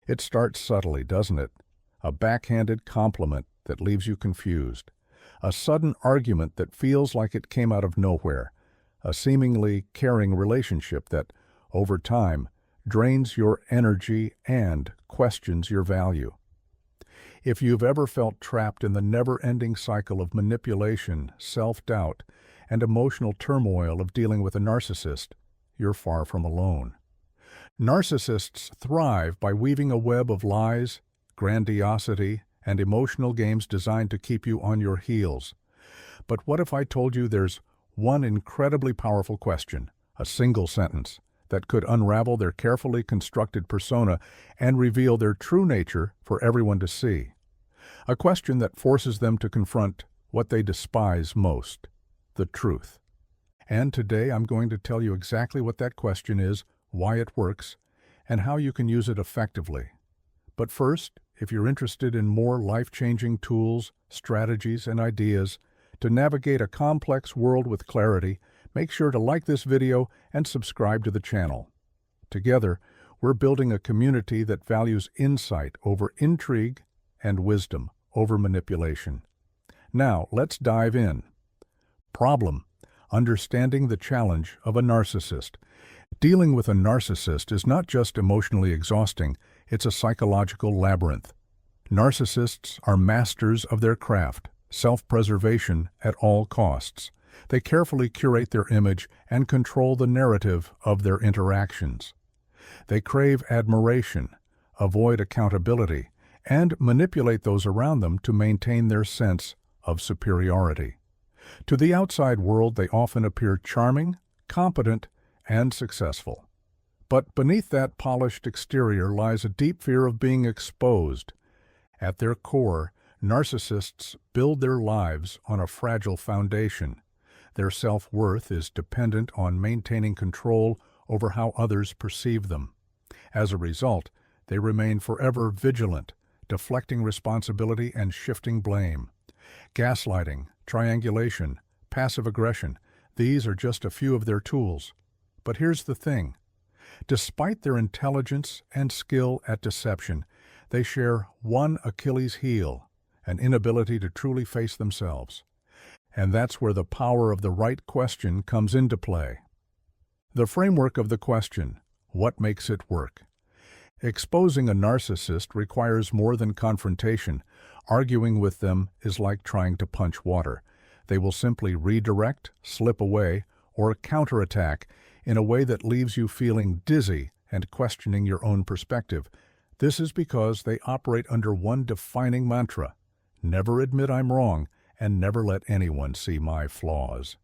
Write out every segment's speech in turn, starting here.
It starts subtly, doesn't it? A backhanded compliment that leaves you confused. A sudden argument that feels like it came out of nowhere. A seemingly caring relationship that, over time, drains your energy and questions your value. If you've ever felt trapped in the never-ending cycle of manipulation, self-doubt, and emotional turmoil of dealing with a narcissist, you're far from alone. Narcissists thrive by weaving a web of lies, grandiosity, and emotional games designed to keep you on your heels. But what if I told you there's one incredibly powerful question, a single sentence, that could unravel their carefully constructed persona and reveal their true nature for everyone to see? A question that forces them to confront what they despise most, the truth. And today I'm going to tell you exactly what that question is, why it works, and how you can use it effectively. But first, if you're interested in more life-changing tools, strategies, and ideas to navigate a complex world with clarity, make sure to like this video and subscribe to the channel. Together, we're building a community that values insight over intrigue and wisdom over manipulation. Now, let's dive in. Problem: understanding the challenge of a narcissist. Dealing with a narcissist is not just emotionally exhausting, it's a psychological labyrinth. Narcissists are masters of their craft, self-preservation at all costs. They carefully curate their image and control the narrative of their interactions. They crave admiration, avoid accountability, and manipulate those around them to maintain their sense of superiority. To the outside world, they often appear charming, competent, and successful. But beneath that polished exterior lies a deep fear of being exposed. At their core, narcissists build their lives on a fragile foundation. Their self-worth is dependent on maintaining control over how others perceive them. As a result, they remain forever vigilant, deflecting responsibility and shifting blame. Gaslighting, triangulation, passive aggression, these are just a few of their tools. But here's the thing. Despite their intelligence and skill at deception, they share one Achilles heel, an inability to truly face themselves. And that's where the power of the right question comes into play. The framework of the question: what makes it work? Exposing a narcissist requires more than confrontation. Arguing with them is like trying to punch water. They will simply redirect, slip away, or counterattack in a way that leaves you feeling dizzy and questioning your own perspective. This is because they operate under one defining mantra: never admit I'm wrong, and never let anyone see my flaws.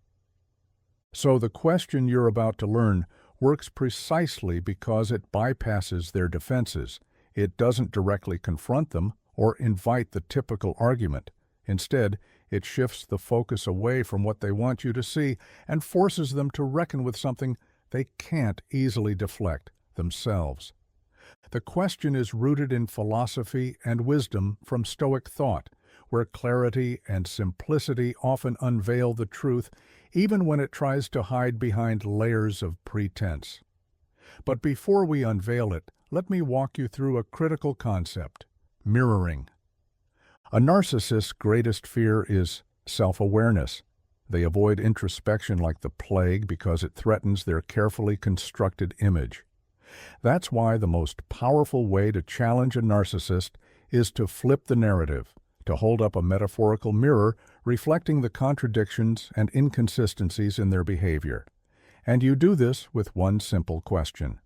So the question you're about to learn works precisely because it bypasses their defenses. It doesn't directly confront them or invite the typical argument. Instead, it shifts the focus away from what they want you to see and forces them to reckon with something they can't easily deflect: themselves. The question is rooted in philosophy and wisdom from Stoic thought, where clarity and simplicity often unveil the truth, even when it tries to hide behind layers of pretense. But before we unveil it, let me walk you through a critical concept: mirroring. A narcissist's greatest fear is self-awareness. They avoid introspection like the plague because it threatens their carefully constructed image. That's why the most powerful way to challenge a narcissist is to flip the narrative, to hold up a metaphorical mirror reflecting the contradictions and inconsistencies in their behavior. And you do this with one simple question.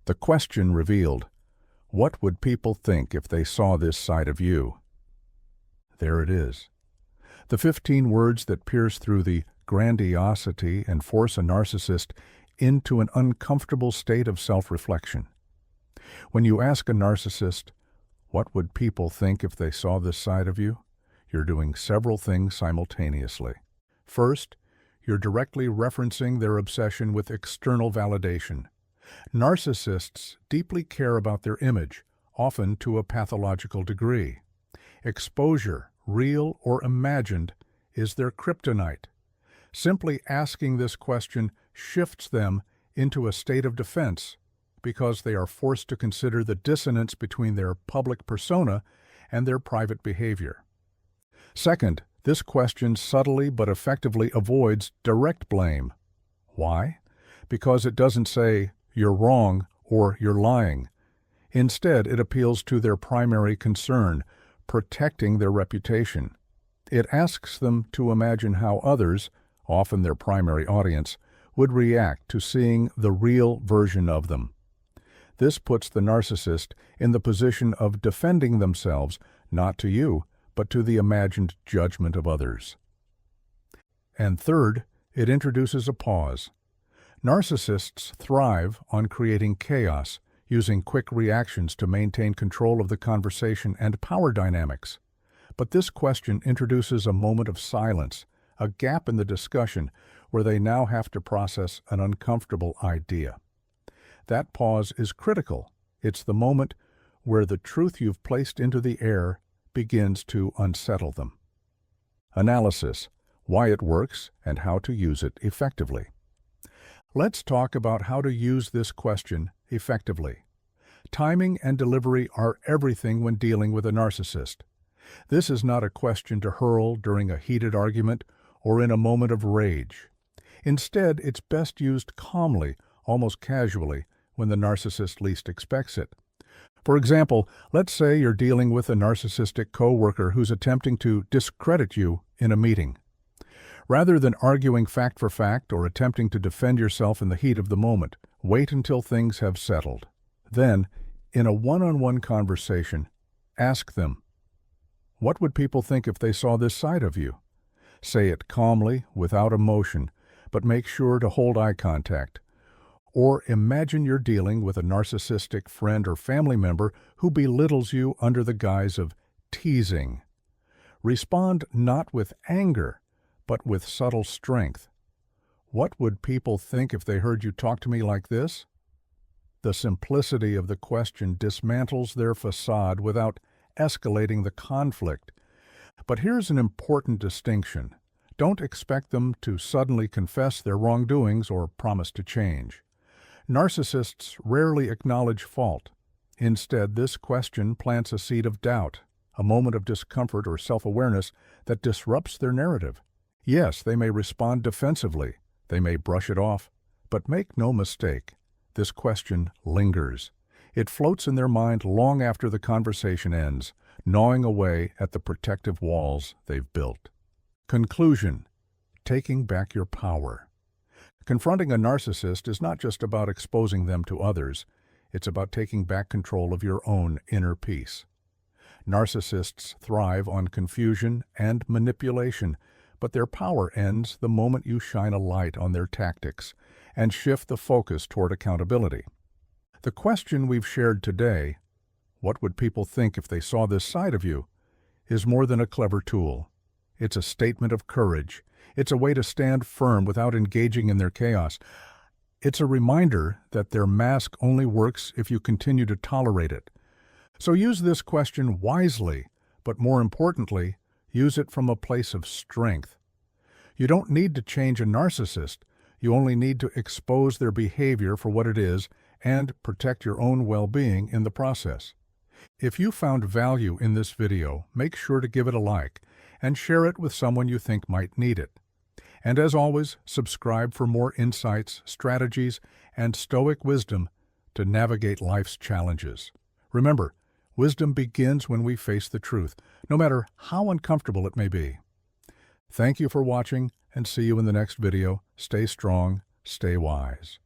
The question revealed: what would people think if they saw this side of you? There it is. The 15 words that pierce through the grandiosity and force a narcissist into an uncomfortable state of self-reflection. When you ask a narcissist, "What would people think if they saw this side of you?" you're doing several things simultaneously. First, you're directly referencing their obsession with external validation. Narcissists deeply care about their image, often to a pathological degree. Exposure, real or imagined, is their kryptonite. Simply asking this question shifts them into a state of defense, because they are forced to consider the dissonance between their public persona and their private behavior. Second, this question subtly but effectively avoids direct blame. Why? Because it doesn't say, "You're wrong" or "You're lying." Instead, it appeals to their primary concern, protecting their reputation. It asks them to imagine how others, often their primary audience, would react to seeing the real version of them. This puts the narcissist in the position of defending themselves, not to you, but to the imagined judgment of others. And third, it introduces a pause. Narcissists thrive on creating chaos, using quick reactions to maintain control of the conversation and power dynamics. But this question introduces a moment of silence, a gap in the discussion where they now have to process an uncomfortable idea. That pause is critical. It's the moment where the truth you've placed into the air begins to unsettle them. Analysis: why it works and how to use it effectively. Let's talk about how to use this question effectively. Timing and delivery are everything when dealing with a narcissist. This is not a question to hurl during a heated argument or in a moment of rage. Instead, it's best used calmly, almost casually, when the narcissist least expects it. For example, let's say you're dealing with a narcissistic coworker who's attempting to discredit you in a meeting. Rather than arguing fact for fact or attempting to defend yourself in the heat of the moment, wait until things have settled. Then, in a one-on-one conversation, ask them, "What would people think if they saw this side of you?" Say it calmly, without emotion, but make sure to hold eye contact. Or imagine you're dealing with a narcissistic friend or family member who belittles you under the guise of teasing. Respond not with anger, but with subtle strength. "What would people think if they heard you talk to me like this?" The simplicity of the question dismantles their facade without escalating the conflict. But here's an important distinction. Don't expect them to suddenly confess their wrongdoings or promise to change. Narcissists rarely acknowledge fault. Instead, this question plants a seed of doubt, a moment of discomfort or self-awareness that disrupts their narrative. Yes, they may respond defensively, they may brush it off, but make no mistake, this question lingers. It floats in their mind long after the conversation ends, gnawing away at the protective walls they've built. Conclusion: taking back your power. Confronting a narcissist is not just about exposing them to others, it's about taking back control of your own inner peace. Narcissists thrive on confusion and manipulation, but their power ends the moment you shine a light on their tactics and shift the focus toward accountability. The question we've shared today, "What would people think if they saw this side of you?" is more than a clever tool. It's a statement of courage. It's a way to stand firm without engaging in their chaos. It's a reminder that their mask only works if you continue to tolerate it. So use this question wisely, but more importantly, use it from a place of strength. You don't need to change a narcissist. You only need to expose their behavior for what it is and protect your own well-being in the process. If you found value in this video, make sure to give it a like and share it with someone you think might need it. And as always, subscribe for more insights, strategies, and Stoic wisdom to navigate life's challenges. Remember, wisdom begins when we face the truth, no matter how uncomfortable it may be. Thank you for watching, and see you in the next video. Stay strong, stay wise.